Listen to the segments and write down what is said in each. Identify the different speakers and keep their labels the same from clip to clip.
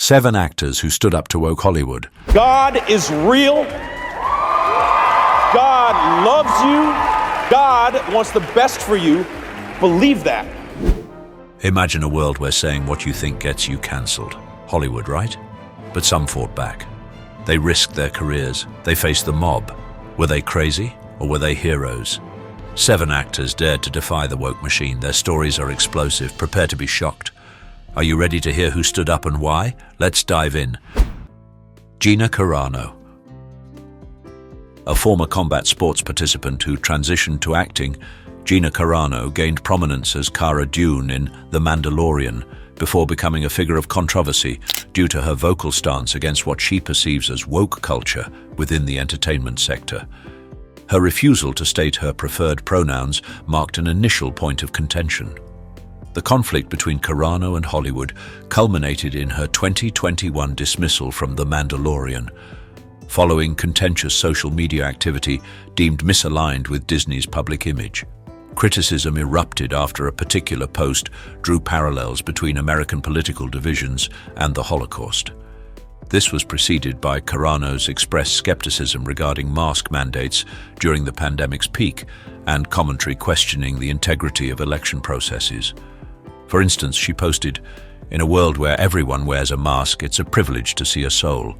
Speaker 1: 7 actors who stood up to woke Hollywood.
Speaker 2: God is real. God loves you. God wants the best for you. Believe that.
Speaker 1: Imagine a world where saying what you think gets you cancelled. Hollywood, right? But some fought back. They risked their careers. They faced the mob. Were they crazy or were they heroes? 7 actors dared to defy the woke machine. Their stories are explosive. Prepare to be shocked. Are you ready to hear who stood up and why? Let's dive in. Gina Carano. A former combat sports participant who transitioned to acting, Gina Carano gained prominence as Cara Dune in The Mandalorian before becoming a figure of controversy due to her vocal stance against what she perceives as woke culture within the entertainment sector. Her refusal to state her preferred pronouns marked an initial point of contention. The conflict between Carano and Hollywood culminated in her 2021 dismissal from The Mandalorian, following contentious social media activity deemed misaligned with Disney's public image. Criticism erupted after a particular post drew parallels between American political divisions and the Holocaust. This was preceded by Carano's expressed skepticism regarding mask mandates during the pandemic's peak and commentary questioning the integrity of election processes. For instance, she posted, "In a world where everyone wears a mask, it's a privilege to see a soul.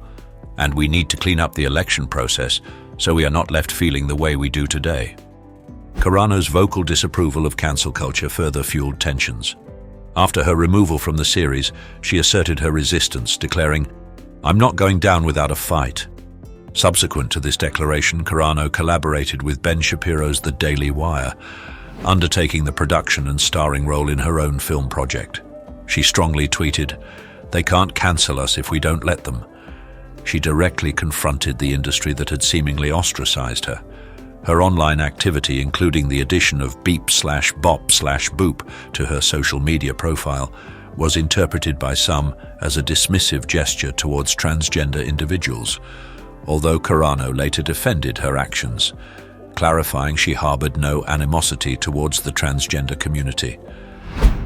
Speaker 1: And we need to clean up the election process so we are not left feeling the way we do today." Carano's vocal disapproval of cancel culture further fueled tensions. After her removal from the series, she asserted her resistance, declaring, "I'm not going down without a fight." Subsequent to this declaration, Carano collaborated with Ben Shapiro's The Daily Wire, undertaking the production and starring role in her own film project. She strongly tweeted, "They can't cancel us if we don't let them." She directly confronted the industry that had seemingly ostracized her. Her online activity, including the addition of beep/bop/boop to her social media profile, was interpreted by some as a dismissive gesture towards transgender individuals, although Carano later defended her actions, clarifying she harbored no animosity towards the transgender community.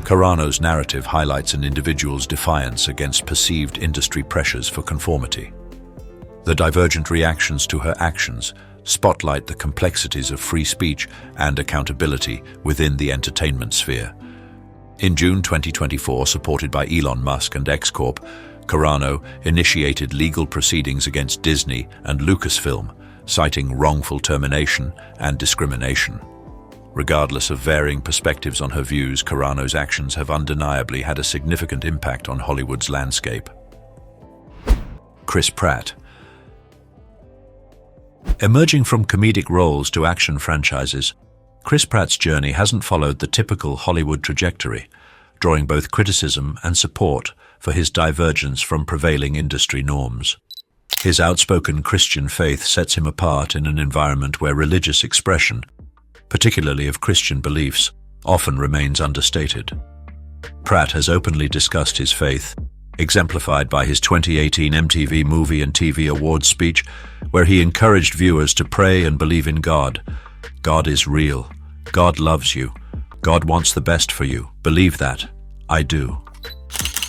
Speaker 1: Carano's narrative highlights an individual's defiance against perceived industry pressures for conformity. The divergent reactions to her actions spotlight the complexities of free speech and accountability within the entertainment sphere. In June 2024, supported by Elon Musk and X Corp, Carano initiated legal proceedings against Disney and Lucasfilm, citing wrongful termination and discrimination. Regardless of varying perspectives on her views, Carano's actions have undeniably had a significant impact on Hollywood's landscape. Chris Pratt. Emerging from comedic roles to action franchises, Chris Pratt's journey hasn't followed the typical Hollywood trajectory, drawing both criticism and support for his divergence from prevailing industry norms. His outspoken Christian faith sets him apart in an environment where religious expression, particularly of Christian beliefs, often remains understated. Pratt has openly discussed his faith, exemplified by his 2018 MTV Movie and TV Awards speech, where he encouraged viewers to pray and believe in God. God is real. God loves you. God wants the best for you. Believe that. I do.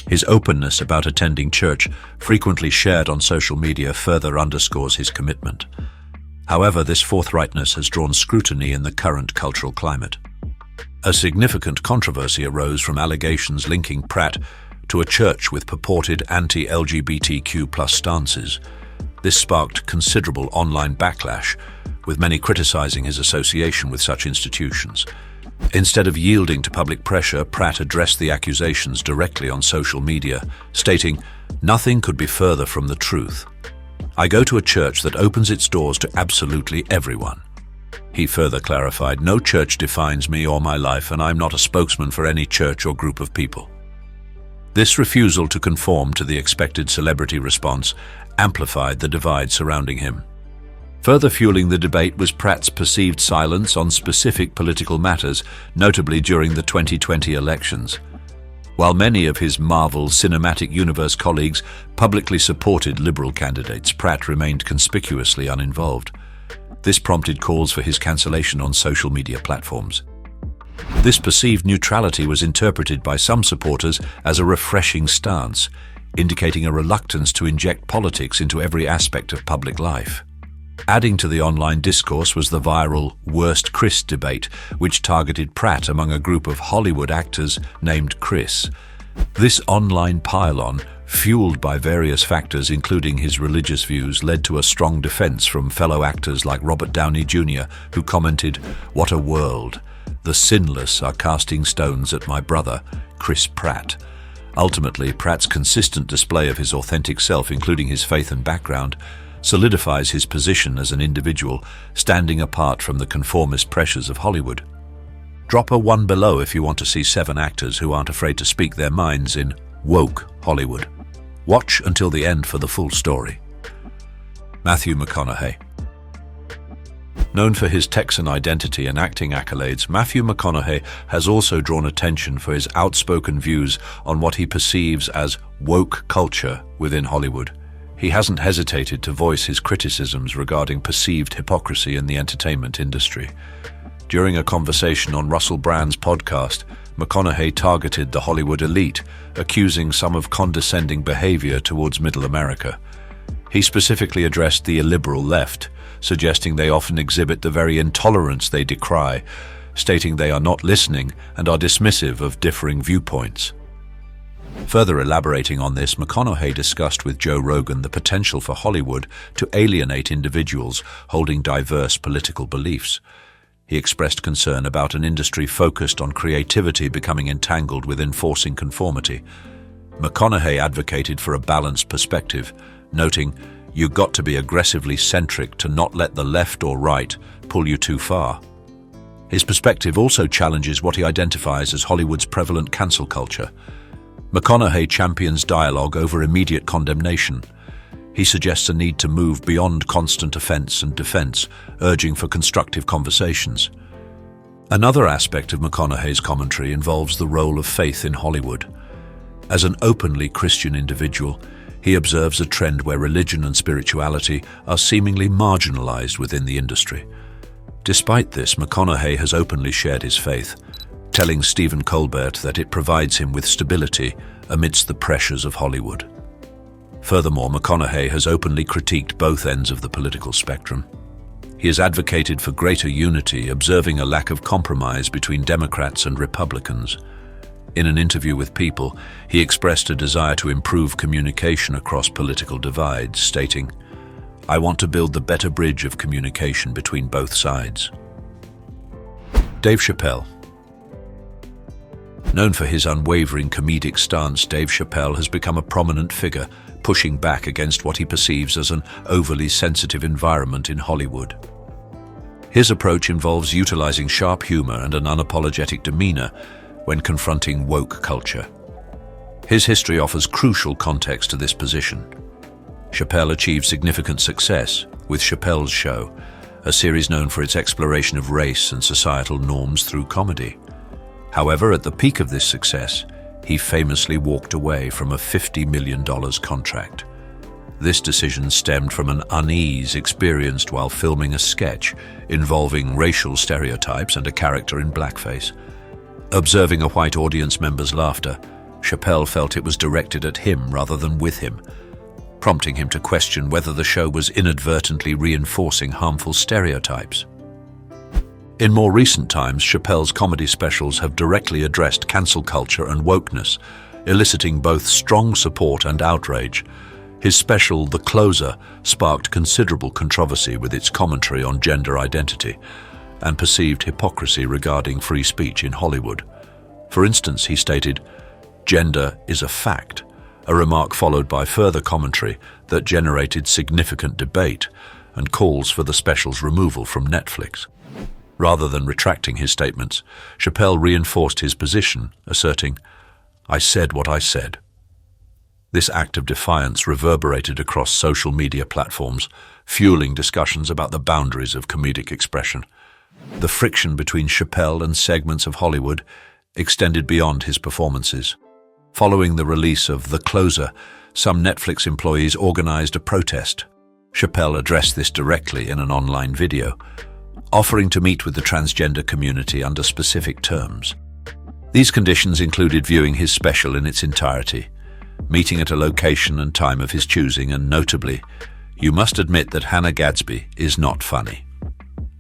Speaker 1: His openness about attending church, frequently shared on social media, further underscores his commitment. However, this forthrightness has drawn scrutiny in the current cultural climate. A significant controversy arose from allegations linking Pratt to a church with purported anti-LGBTQ+ stances. This sparked considerable online backlash, with many criticizing his association with such institutions. Instead of yielding to public pressure, Pratt addressed the accusations directly on social media, stating, "Nothing could be further from the truth. I go to a church that opens its doors to absolutely everyone." He further clarified, "No church defines me or my life, and I'm not a spokesman for any church or group of people." This refusal to conform to the expected celebrity response amplified the divide surrounding him. Further fueling the debate was Pratt's perceived silence on specific political matters, notably during the 2020 elections. While many of his Marvel Cinematic Universe colleagues publicly supported liberal candidates, Pratt remained conspicuously uninvolved. This prompted calls for his cancellation on social media platforms. This perceived neutrality was interpreted by some supporters as a refreshing stance, indicating a reluctance to inject politics into every aspect of public life. Adding to the online discourse was the viral Worst Chris debate, which targeted Pratt among a group of Hollywood actors named Chris. This online pile-on, fueled by various factors including his religious views, led to a strong defense from fellow actors like Robert Downey Jr., who commented, "What a world. The sinless are casting stones at my brother, Chris Pratt." Ultimately, Pratt's consistent display of his authentic self, including his faith and background, solidifies his position as an individual, standing apart from the conformist pressures of Hollywood. Drop a 1 below if you want to see 7 actors who aren't afraid to speak their minds in woke Hollywood. Watch until the end for the full story. Matthew McConaughey. Known for his Texan identity and acting accolades, Matthew McConaughey has also drawn attention for his outspoken views on what he perceives as woke culture within Hollywood. He hasn't hesitated to voice his criticisms regarding perceived hypocrisy in the entertainment industry. During a conversation on Russell Brand's podcast, McConaughey targeted the Hollywood elite, accusing some of condescending behavior towards Middle America. He specifically addressed the illiberal left, suggesting they often exhibit the very intolerance they decry, stating they are not listening and are dismissive of differing viewpoints. Further elaborating on this, McConaughey discussed with Joe Rogan the potential for Hollywood to alienate individuals holding diverse political beliefs. He expressed concern about an industry focused on creativity becoming entangled with enforcing conformity. McConaughey advocated for a balanced perspective, noting, "You've got to be aggressively centric to not let the left or right pull you too far." His perspective also challenges what he identifies as Hollywood's prevalent cancel culture. McConaughey champions dialogue over immediate condemnation. He suggests a need to move beyond constant offense and defense, urging for constructive conversations. Another aspect of McConaughey's commentary involves the role of faith in Hollywood. As an openly Christian individual, he observes a trend where religion and spirituality are seemingly marginalized within the industry. Despite this, McConaughey has openly shared his faith, telling Stephen Colbert that it provides him with stability amidst the pressures of Hollywood. Furthermore, McConaughey has openly critiqued both ends of the political spectrum. He has advocated for greater unity, observing a lack of compromise between Democrats and Republicans. In an interview with People, he expressed a desire to improve communication across political divides, stating, "I want to build the better bridge of communication between both sides." Dave Chappelle. Known for his unwavering comedic stance, Dave Chappelle has become a prominent figure, pushing back against what he perceives as an overly sensitive environment in Hollywood. His approach involves utilizing sharp humor and an unapologetic demeanor when confronting woke culture. His history offers crucial context to this position. Chappelle achieved significant success with Chappelle's Show, a series known for its exploration of race and societal norms through comedy. However, at the peak of this success, he famously walked away from a $50 million contract. This decision stemmed from an unease experienced while filming a sketch involving racial stereotypes and a character in blackface. Observing a white audience member's laughter, Chappelle felt it was directed at him rather than with him, prompting him to question whether the show was inadvertently reinforcing harmful stereotypes. In more recent times, Chappelle's comedy specials have directly addressed cancel culture and wokeness, eliciting both strong support and outrage. His special, The Closer, sparked considerable controversy with its commentary on gender identity and perceived hypocrisy regarding free speech in Hollywood. For instance, he stated, "Gender is a fact," a remark followed by further commentary that generated significant debate and calls for the special's removal from Netflix. Rather than retracting his statements, Chappelle reinforced his position, asserting, "I said what I said." This act of defiance reverberated across social media platforms, fueling discussions about the boundaries of comedic expression. The friction between Chappelle and segments of Hollywood extended beyond his performances. Following the release of The Closer, some Netflix employees organized a protest. Chappelle addressed this directly in an online video, offering to meet with the transgender community under specific terms. These conditions included viewing his special in its entirety, meeting at a location and time of his choosing, and notably, you must admit that Hannah Gadsby is not funny.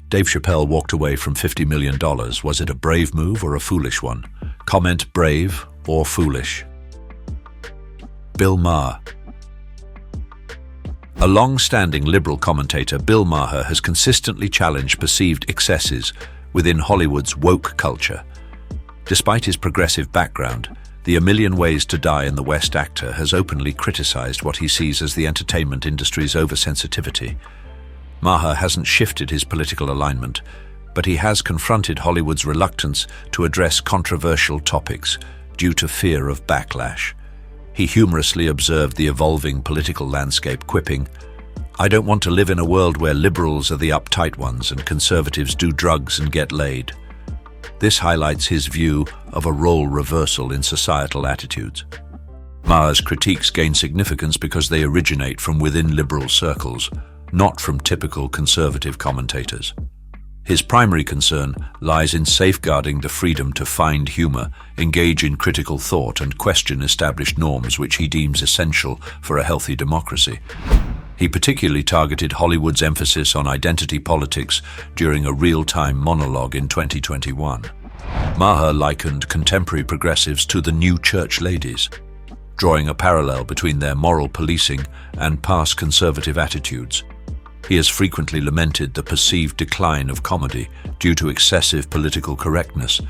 Speaker 1: Dave Chappelle walked away from $50 million. Was it a brave move or a foolish one? Comment brave or foolish. Bill Maher. A long-standing liberal commentator, Bill Maher, has consistently challenged perceived excesses within Hollywood's woke culture. Despite his progressive background, the A Million Ways to Die in the West actor has openly criticized what he sees as the entertainment industry's oversensitivity. Maher hasn't shifted his political alignment, but he has confronted Hollywood's reluctance to address controversial topics due to fear of backlash. He humorously observed the evolving political landscape, quipping, "I don't want to live in a world where liberals are the uptight ones and conservatives do drugs and get laid." This highlights his view of a role reversal in societal attitudes. Maher's critiques gain significance because they originate from within liberal circles, not from typical conservative commentators. His primary concern lies in safeguarding the freedom to find humor, engage in critical thought, and question established norms which he deems essential for a healthy democracy. He particularly targeted Hollywood's emphasis on identity politics during a real-time monologue in 2021. Maher likened contemporary progressives to the new church ladies, drawing a parallel between their moral policing and past conservative attitudes. He has frequently lamented the perceived decline of comedy due to excessive political correctness,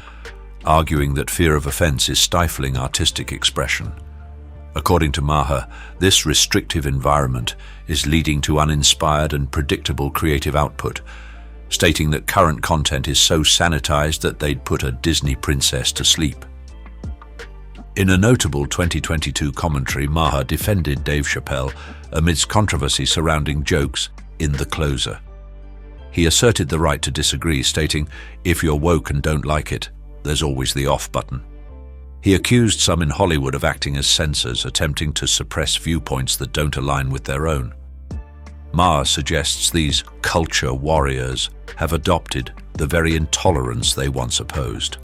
Speaker 1: arguing that fear of offense is stifling artistic expression. According to Maher, this restrictive environment is leading to uninspired and predictable creative output, stating that current content is so sanitized that they'd put a Disney princess to sleep. In a notable 2022 commentary, Maher defended Dave Chappelle amidst controversy surrounding jokes in The Closer. He asserted the right to disagree, stating, "If you're woke and don't like it, there's always the off button." He accused some in Hollywood of acting as censors, attempting to suppress viewpoints that don't align with their own. Maher suggests these culture warriors have adopted the very intolerance they once opposed.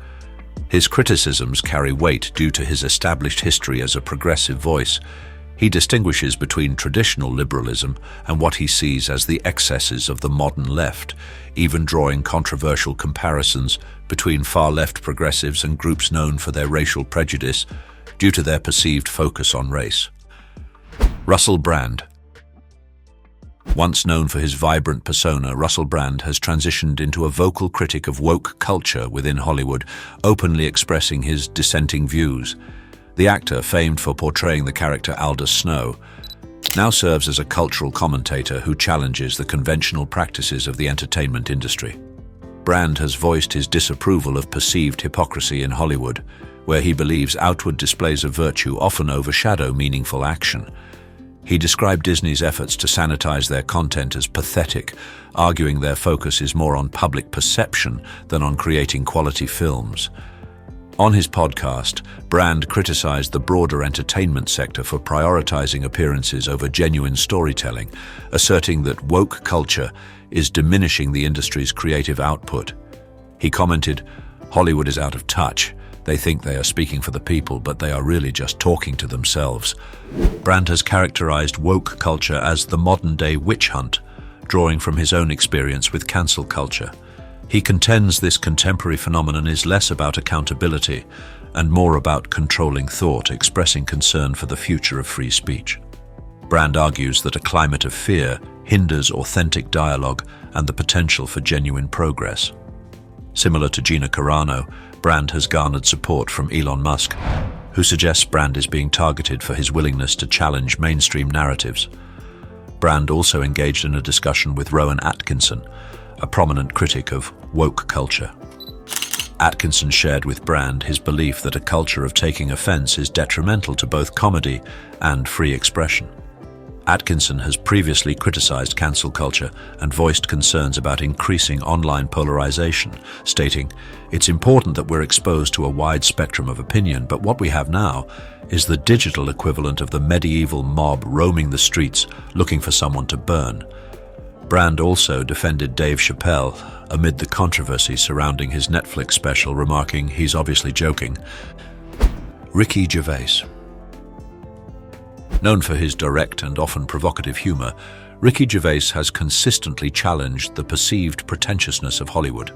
Speaker 1: His criticisms carry weight due to his established history as a progressive voice. He distinguishes between traditional liberalism and what he sees as the excesses of the modern left, even drawing controversial comparisons between far-left progressives and groups known for their racial prejudice due to their perceived focus on race. Russell Brand. Once known for his vibrant persona, Russell Brand has transitioned into a vocal critic of woke culture within Hollywood, openly expressing his dissenting views. The actor, famed for portraying the character Aldous Snow, now serves as a cultural commentator who challenges the conventional practices of the entertainment industry. Brand has voiced his disapproval of perceived hypocrisy in Hollywood, where he believes outward displays of virtue often overshadow meaningful action. He described Disney's efforts to sanitize their content as pathetic, arguing their focus is more on public perception than on creating quality films. On his podcast, Brand criticized the broader entertainment sector for prioritizing appearances over genuine storytelling, asserting that woke culture is diminishing the industry's creative output. He commented, "Hollywood is out of touch. They think they are speaking for the people, but they are really just talking to themselves." Brand has characterized woke culture as the modern-day witch hunt, drawing from his own experience with cancel culture. He contends this contemporary phenomenon is less about accountability and more about controlling thought, expressing concern for the future of free speech. Brand argues that a climate of fear hinders authentic dialogue and the potential for genuine progress. Similar to Gina Carano, Brand has garnered support from Elon Musk, who suggests Brand is being targeted for his willingness to challenge mainstream narratives. Brand also engaged in a discussion with Rowan Atkinson, a prominent critic of woke culture. Atkinson shared with Brand his belief that a culture of taking offense is detrimental to both comedy and free expression. Atkinson has previously criticized cancel culture and voiced concerns about increasing online polarization, stating, "It's important that we're exposed to a wide spectrum of opinion, but what we have now is the digital equivalent of the medieval mob roaming the streets looking for someone to burn." Brand also defended Dave Chappelle amid the controversy surrounding his Netflix special, remarking, "He's obviously joking." Ricky Gervais. Known for his direct and often provocative humor, Ricky Gervais has consistently challenged the perceived pretentiousness of Hollywood.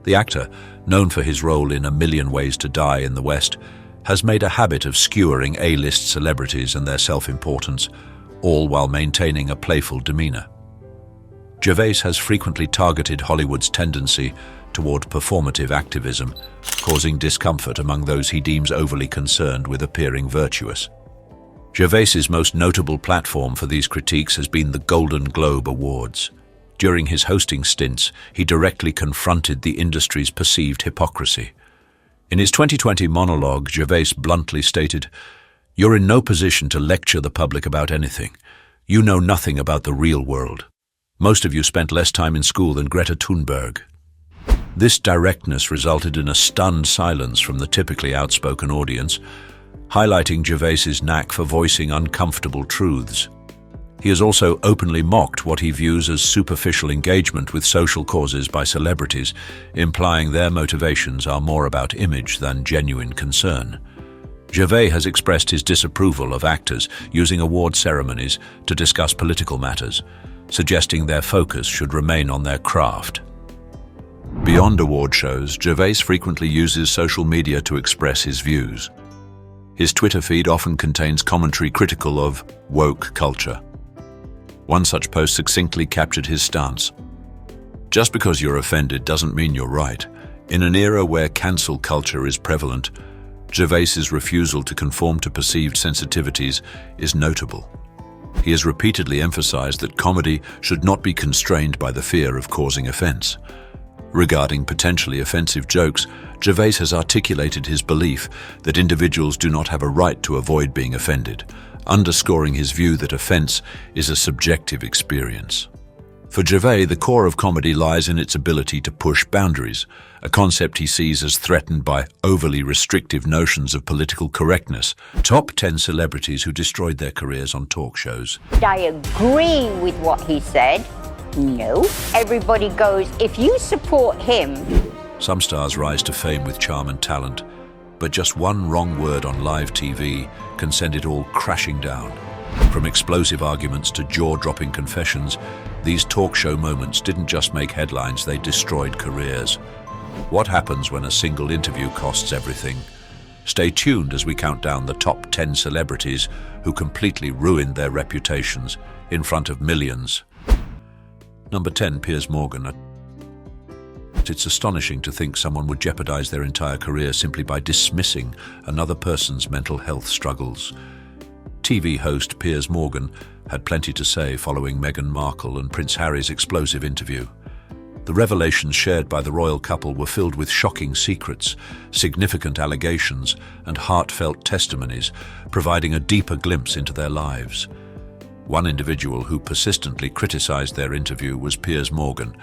Speaker 1: The actor, known for his role in A Million Ways to Die in the West, has made a habit of skewering A-list celebrities and their self-importance, all while maintaining a playful demeanor. Gervais has frequently targeted Hollywood's tendency toward performative activism, causing discomfort among those he deems overly concerned with appearing virtuous. Gervais's most notable platform for these critiques has been the Golden Globe Awards. During his hosting stints, he directly confronted the industry's perceived hypocrisy. In his 2020 monologue, Gervais bluntly stated, "You're in no position to lecture the public about anything. You know nothing about the real world. Most of you spent less time in school than Greta Thunberg." This directness resulted in a stunned silence from the typically outspoken audience, highlighting Gervais's knack for voicing uncomfortable truths. He has also openly mocked what he views as superficial engagement with social causes by celebrities, implying their motivations are more about image than genuine concern. Gervais has expressed his disapproval of actors using award ceremonies to discuss political matters, suggesting their focus should remain on their craft. Beyond award shows, Gervais frequently uses social media to express his views. His Twitter feed often contains commentary critical of woke culture. One such post succinctly captured his stance. "Just because you're offended doesn't mean you're right. In an era where cancel culture is prevalent, Gervais's refusal to conform to perceived sensitivities is notable. He has repeatedly emphasized that comedy should not be constrained by the fear of causing offense. Regarding potentially offensive jokes, Gervais has articulated his belief that individuals do not have a right to avoid being offended, underscoring his view that offense is a subjective experience. For Gervais, the core of comedy lies in its ability to push boundaries, a concept he sees as threatened by overly restrictive notions of political correctness. Top 10 celebrities who destroyed their careers on talk shows.
Speaker 3: I agree with what he said. No. Everybody goes, if you support him.
Speaker 1: Some stars rise to fame with charm and talent, but just one wrong word on live TV can send it all crashing down. From explosive arguments to jaw-dropping confessions, these talk show moments didn't just make headlines, they destroyed careers. What happens when a single interview costs everything? Stay tuned as we count down the top 10 celebrities who completely ruined their reputations in front of millions. Number 10, Piers Morgan. It's astonishing to think someone would jeopardize their entire career simply by dismissing another person's mental health struggles. TV host Piers Morgan had plenty to say following Meghan Markle and Prince Harry's explosive interview. The revelations shared by the royal couple were filled with shocking secrets, significant allegations, and heartfelt testimonies, providing a deeper glimpse into their lives. One individual who persistently criticized their interview was Piers Morgan,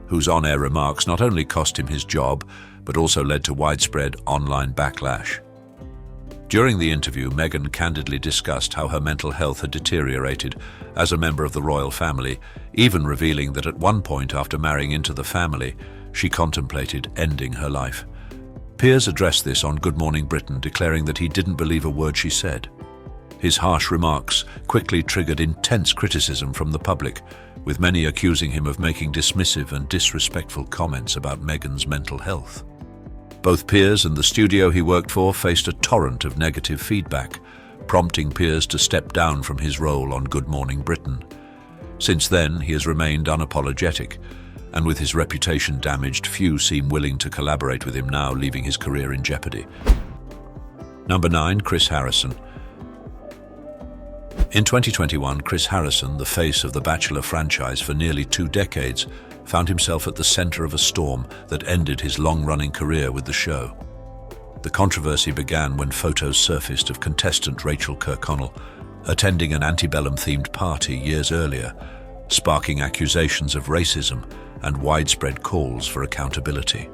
Speaker 1: whose on-air remarks not only cost him his job, but also led to widespread online backlash. During the interview, Meghan candidly discussed how her mental health had deteriorated as a member of the royal family, even revealing that at one point after marrying into the family, she contemplated ending her life. Piers addressed this on Good Morning Britain, declaring that he didn't believe a word she said. His harsh remarks quickly triggered intense criticism from the public, with many accusing him of making dismissive and disrespectful comments about Meghan's mental health. Both Piers and the studio he worked for faced a torrent of negative feedback, prompting Piers to step down from his role on Good Morning Britain. Since then, he has remained unapologetic, and with his reputation damaged, few seem willing to collaborate with him now, leaving his career in jeopardy. Number 9, Chris Harrison. In 2021, Chris Harrison, the face of the Bachelor franchise for nearly 2 decades, found himself at the center of a storm that ended his long-running career with the show. The controversy began when photos surfaced of contestant Rachel Kirkconnell attending an antebellum-themed party years earlier, sparking accusations of racism and widespread calls for accountability.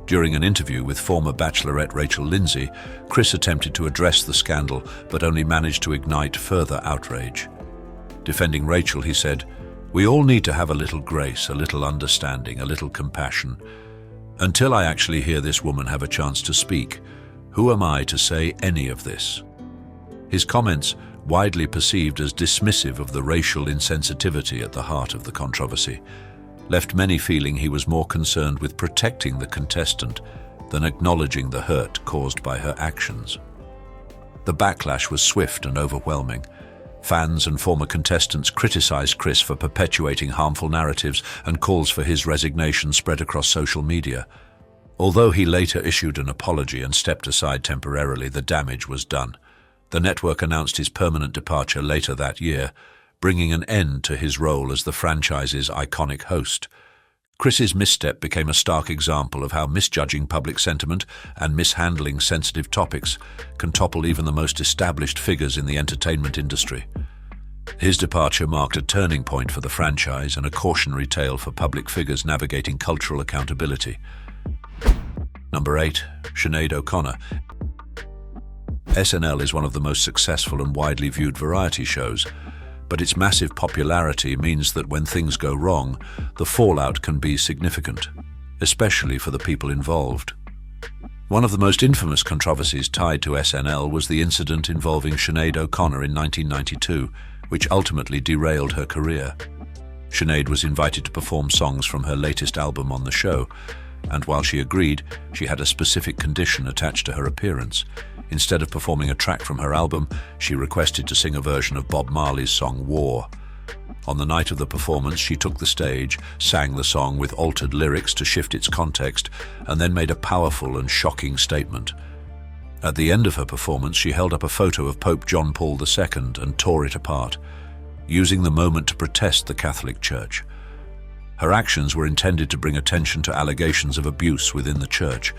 Speaker 1: During an interview with former Bachelorette Rachel Lindsay, Chris attempted to address the scandal but only managed to ignite further outrage. Defending Rachel, he said, "We all need to have a little grace, a little understanding, a little compassion. Until I actually hear this woman have a chance to speak, who am I to say any of this?" His comments, widely perceived as dismissive of the racial insensitivity at the heart of the controversy, left many feeling he was more concerned with protecting the contestant than acknowledging the hurt caused by her actions. The backlash was swift and overwhelming. Fans and former contestants criticized Chris for perpetuating harmful narratives, and calls for his resignation spread across social media. Although he later issued an apology and stepped aside temporarily, the damage was done. The network announced his permanent departure later that year, bringing an end to his role as the franchise's iconic host. Chris's misstep became a stark example of how misjudging public sentiment and mishandling sensitive topics can topple even the most established figures in the entertainment industry. His departure marked a turning point for the franchise and a cautionary tale for public figures navigating cultural accountability. Number 8. Sinead O'Connor. SNL is one of the most successful and widely viewed variety shows, but its massive popularity means that when things go wrong, the fallout can be significant, especially for the people involved. One of the most infamous controversies tied to SNL was the incident involving Sinead O'Connor in 1992, which ultimately derailed her career. Sinead was invited to perform songs from her latest album on the show, and while she agreed, she had a specific condition attached to her appearance. Instead of performing a track from her album, she requested to sing a version of Bob Marley's song War. On the night of the performance, she took the stage, sang the song with altered lyrics to shift its context, and then made a powerful and shocking statement. At the end of her performance, she held up a photo of Pope John Paul II and tore it apart, using the moment to protest the Catholic Church. Her actions were intended to bring attention to allegations of abuse within the church,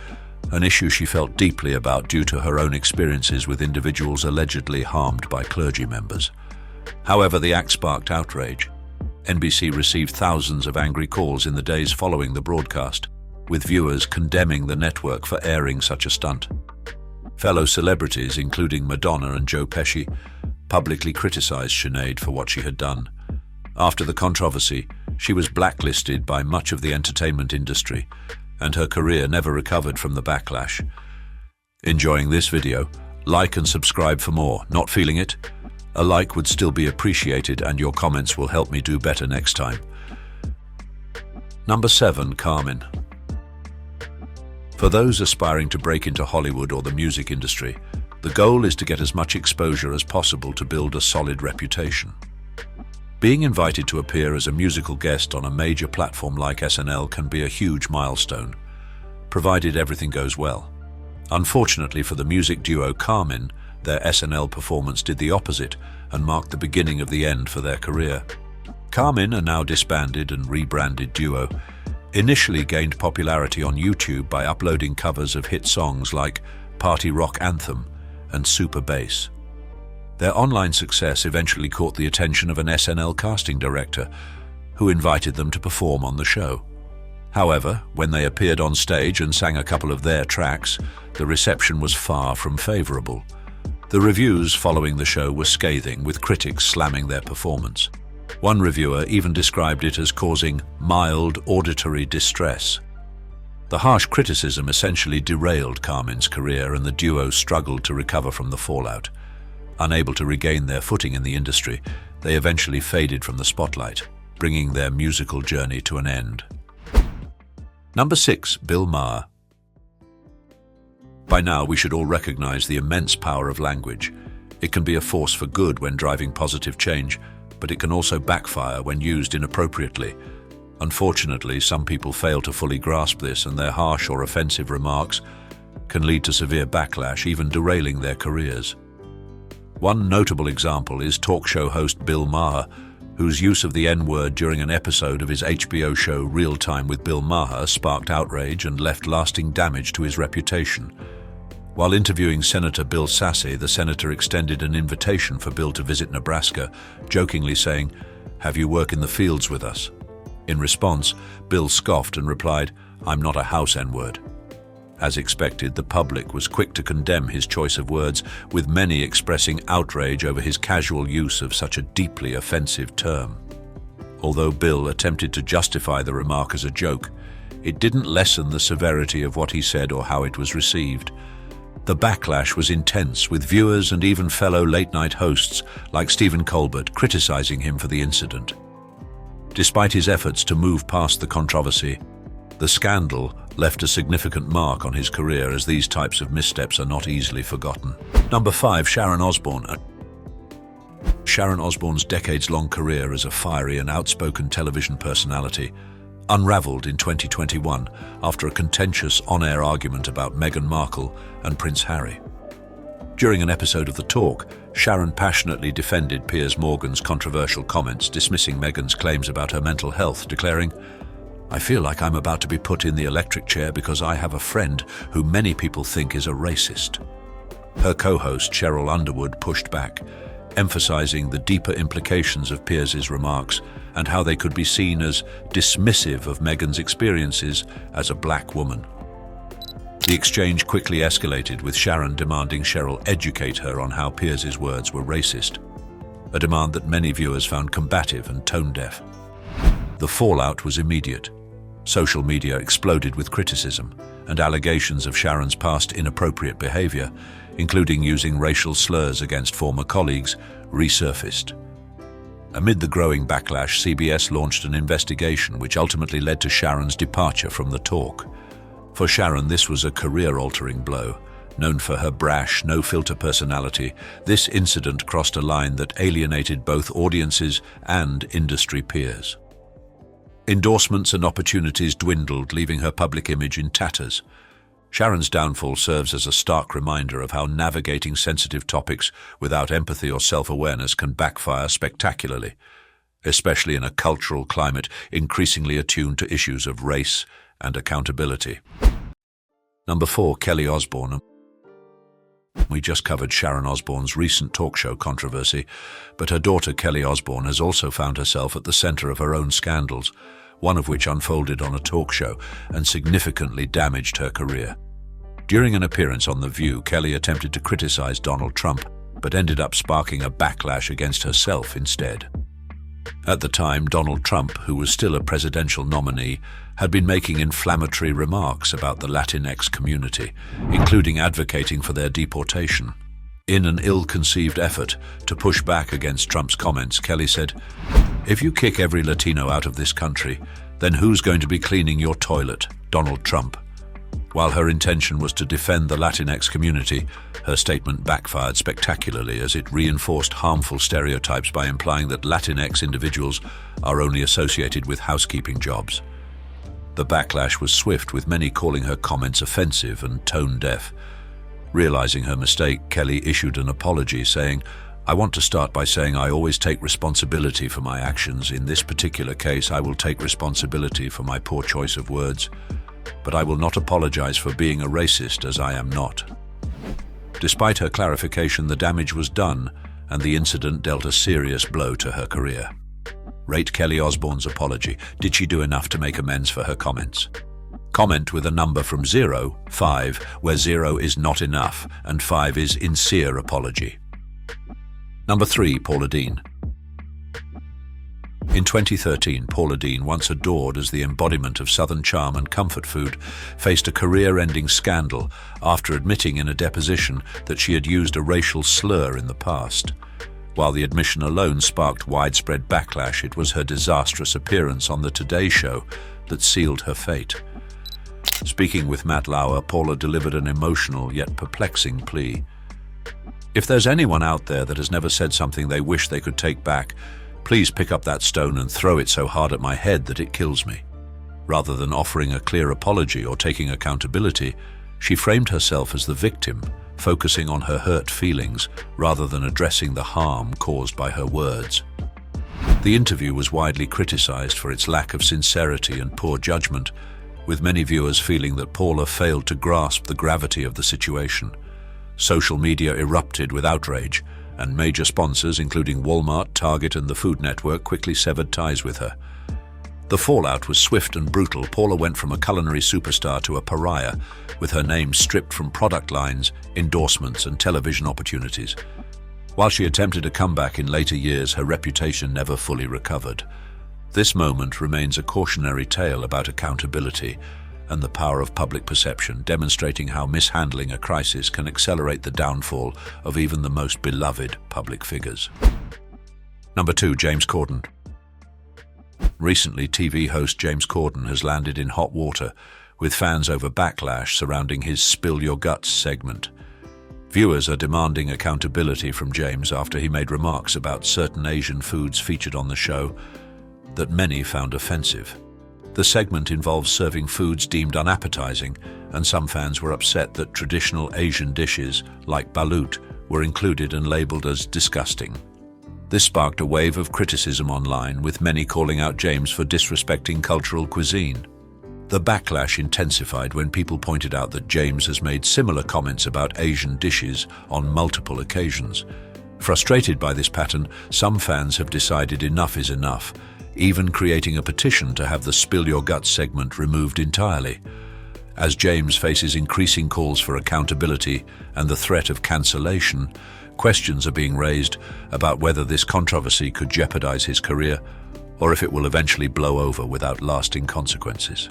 Speaker 1: an issue she felt deeply about due to her own experiences with individuals allegedly harmed by clergy members. However, the act sparked outrage. NBC received thousands of angry calls in the days following the broadcast, with viewers condemning the network for airing such a stunt. Fellow celebrities, including Madonna and Joe Pesci, publicly criticized Sinead for what she had done. After the controversy, she was blacklisted by much of the entertainment industry, and her career never recovered from the backlash. Enjoying this video? Like and subscribe for more. Not feeling it? A like would still be appreciated, and your comments will help me do better next time. Number 7. Carmen. For those aspiring to break into Hollywood or the music industry, the goal is to get as much exposure as possible to build a solid reputation. Being invited to appear as a musical guest on a major platform like SNL can be a huge milestone, provided everything goes well. Unfortunately for the music duo Carmen, their SNL performance did the opposite and marked the beginning of the end for their career. Carmen, a now disbanded and rebranded duo, initially gained popularity on YouTube by uploading covers of hit songs like Party Rock Anthem and Super Bass. Their online success eventually caught the attention of an SNL casting director, who invited them to perform on the show. However, when they appeared on stage and sang a couple of their tracks, the reception was far from favorable. The reviews following the show were scathing, with critics slamming their performance. One reviewer even described it as causing mild auditory distress. The harsh criticism essentially derailed Carmen's career, and the duo struggled to recover from the fallout. Unable to regain their footing in the industry, they eventually faded from the spotlight, bringing their musical journey to an end. Number 6. Bill Maher. By now, we should all recognize the immense power of language. It can be a force for good when driving positive change, but it can also backfire when used inappropriately. Unfortunately, some people fail to fully grasp this, and their harsh or offensive remarks can lead to severe backlash, even derailing their careers. One notable example is talk show host Bill Maher, whose use of the N-word during an episode of his HBO show Real Time with Bill Maher sparked outrage and left lasting damage to his reputation. While interviewing Senator Bill Sasse, the senator extended an invitation for Bill to visit Nebraska, jokingly saying, "Have you work in the fields with us?" In response, Bill scoffed and replied, "I'm not a house N-word." As expected, the public was quick to condemn his choice of words, with many expressing outrage over his casual use of such a deeply offensive term. Although Bill attempted to justify the remark as a joke, it didn't lessen the severity of what he said or how it was received. The backlash was intense, with viewers and even fellow late-night hosts like Stephen Colbert criticizing him for the incident. Despite his efforts to move past the controversy, the scandal left a significant mark on his career, as these types of missteps are not easily forgotten. Number 5, Sharon Osbourne. Sharon Osbourne's decades-long career as a fiery and outspoken television personality unraveled in 2021 after a contentious on-air argument about Meghan Markle and Prince Harry. During an episode of The Talk, Sharon passionately defended Piers Morgan's controversial comments, dismissing Meghan's claims about her mental health, declaring, "I feel like I'm about to be put in the electric chair because I have a friend who many people think is a racist." Her co-host Cheryl Underwood pushed back, emphasizing the deeper implications of Piers's remarks and how they could be seen as dismissive of Meghan's experiences as a black woman. The exchange quickly escalated, with Sharon demanding Cheryl educate her on how Piers's words were racist, a demand that many viewers found combative and tone-deaf. The fallout was immediate. Social media exploded with criticism, and allegations of Sharon's past inappropriate behavior, including using racial slurs against former colleagues, resurfaced. Amid the growing backlash, CBS launched an investigation which ultimately led to Sharon's departure from The Talk. For Sharon, this was a career-altering blow. Known for her brash, no-filter personality, this incident crossed a line that alienated both audiences and industry peers. Endorsements and opportunities dwindled, leaving her public image in tatters. Sharon's downfall serves as a stark reminder of how navigating sensitive topics without empathy or self-awareness can backfire spectacularly, especially in a cultural climate increasingly attuned to issues of race and accountability. Number 4, Kelly Osbourne. We just covered Sharon Osbourne's recent talk show controversy, but her daughter Kelly Osbourne has also found herself at the center of her own scandals, one of which unfolded on a talk show and significantly damaged her career. During an appearance on The View, Kelly attempted to criticize Donald Trump, but ended up sparking a backlash against herself instead. At the time, Donald Trump, who was still a presidential nominee, had been making inflammatory remarks about the Latinx community, including advocating for their deportation. In an ill-conceived effort to push back against Trump's comments, Kelly said, "If you kick every Latino out of this country, then who's going to be cleaning your toilet? Donald Trump." While her intention was to defend the Latinx community, her statement backfired spectacularly, as it reinforced harmful stereotypes by implying that Latinx individuals are only associated with housekeeping jobs. The backlash was swift, with many calling her comments offensive and tone-deaf. Realizing her mistake, Kelly issued an apology, saying, "I want to start by saying I always take responsibility for my actions. In this particular case, I will take responsibility for my poor choice of words, but I will not apologize for being a racist, as I am not." Despite her clarification, the damage was done, and the incident dealt a serious blow to her career. Rate Kelly Osbourne's apology. Did she do enough to make amends for her comments? Comment with a number from 0, 5, where 0 is not enough and 5 is sincere apology. Number 3, Paula Deen. In 2013, Paula Deen, once adored as the embodiment of Southern charm and comfort food, faced a career-ending scandal after admitting in a deposition that she had used a racial slur in the past. While the admission alone sparked widespread backlash, it was her disastrous appearance on The Today Show that sealed her fate. Speaking with Matt Lauer, Paula delivered an emotional yet perplexing plea. "If there's anyone out there that has never said something they wish they could take back, please pick up that stone and throw it so hard at my head that it kills me." Rather than offering a clear apology or taking accountability, she framed herself as the victim, focusing on her hurt feelings rather than addressing the harm caused by her words. The interview was widely criticized for its lack of sincerity and poor judgment, with many viewers feeling that Paula failed to grasp the gravity of the situation. Social media erupted with outrage, and major sponsors, including Walmart, Target, and the Food Network, quickly severed ties with her. The fallout was swift and brutal. Paula went from a culinary superstar to a pariah, with her name stripped from product lines, endorsements, and television opportunities. While she attempted a comeback in later years, her reputation never fully recovered. This moment remains a cautionary tale about accountability, and the power of public perception, demonstrating how mishandling a crisis can accelerate the downfall of even the most beloved public figures. Number 2, James Corden. Recently, TV host James Corden has landed in hot water, with fans over backlash surrounding his Spill Your Guts segment. Viewers are demanding accountability from James after he made remarks about certain Asian foods featured on the show that many found offensive. The segment involves serving foods deemed unappetizing, and some fans were upset that traditional Asian dishes, like balut, were included and labeled as disgusting. This sparked a wave of criticism online, with many calling out James for disrespecting cultural cuisine. The backlash intensified when people pointed out that James has made similar comments about Asian dishes on multiple occasions. Frustrated by this pattern, some fans have decided enough is enough, even creating a petition to have the Spill Your Guts segment removed entirely. As James faces increasing calls for accountability and the threat of cancellation, questions are being raised about whether this controversy could jeopardize his career or if it will eventually blow over without lasting consequences.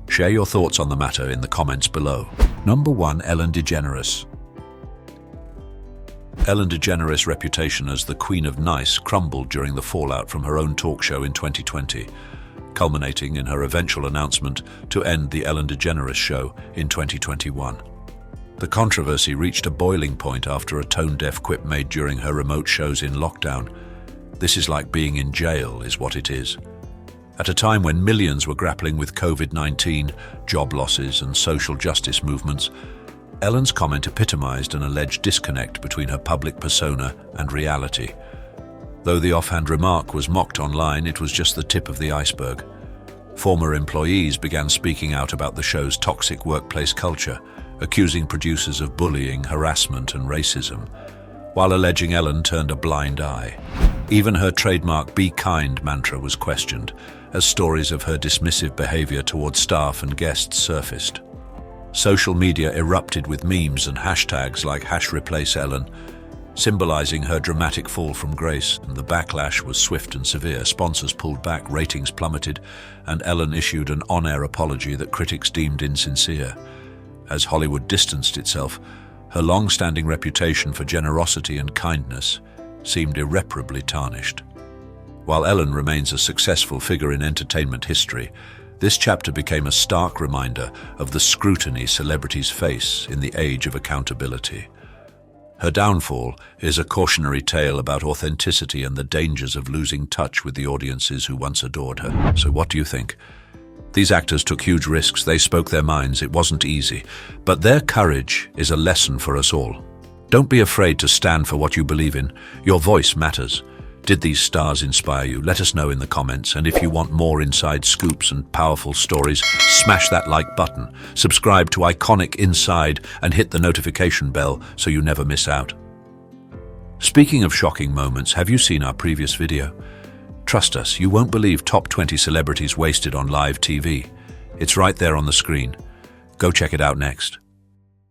Speaker 1: Share your thoughts on the matter in the comments below. Number 1, Ellen DeGeneres. Ellen DeGeneres' reputation as the Queen of Nice crumbled during the fallout from her own talk show in 2020, culminating in her eventual announcement to end the Ellen DeGeneres Show in 2021. The controversy reached a boiling point after a tone-deaf quip made during her remote shows in lockdown. "This is like being in jail," is what it is. At a time when millions were grappling with COVID-19, job losses, and social justice movements, Ellen's comment epitomized an alleged disconnect between her public persona and reality. Though the offhand remark was mocked online, it was just the tip of the iceberg. Former employees began speaking out about the show's toxic workplace culture, accusing producers of bullying, harassment, and racism, while alleging Ellen turned a blind eye. Even her trademark "Be Kind" mantra was questioned, as stories of her dismissive behavior towards staff and guests surfaced. Social media erupted with memes and hashtags like #ReplaceEllen, symbolizing her dramatic fall from grace, and the backlash was swift and severe. Sponsors pulled back, ratings plummeted, and Ellen issued an on-air apology that critics deemed insincere. As Hollywood distanced itself, her long-standing reputation for generosity and kindness seemed irreparably tarnished. While Ellen remains a successful figure in entertainment history, this chapter became a stark reminder of the scrutiny celebrities face in the age of accountability. Her downfall is a cautionary tale about authenticity and the dangers of losing touch with the audiences who once adored her. So what do you think? These actors took huge risks, they spoke their minds, it wasn't easy, but their courage is a lesson for us all. Don't be afraid to stand for what you believe in. Your voice matters. Did these stars inspire you? Let us know in the comments, and if you want more inside scoops and powerful stories, smash that like button, subscribe to iconicinside, and hit the notification bell so you never miss out. Speaking of shocking moments, have you seen our previous video? Trust us, you won't believe top 20 celebrities wasted on live TV. It's right there on the screen. Go check it out next.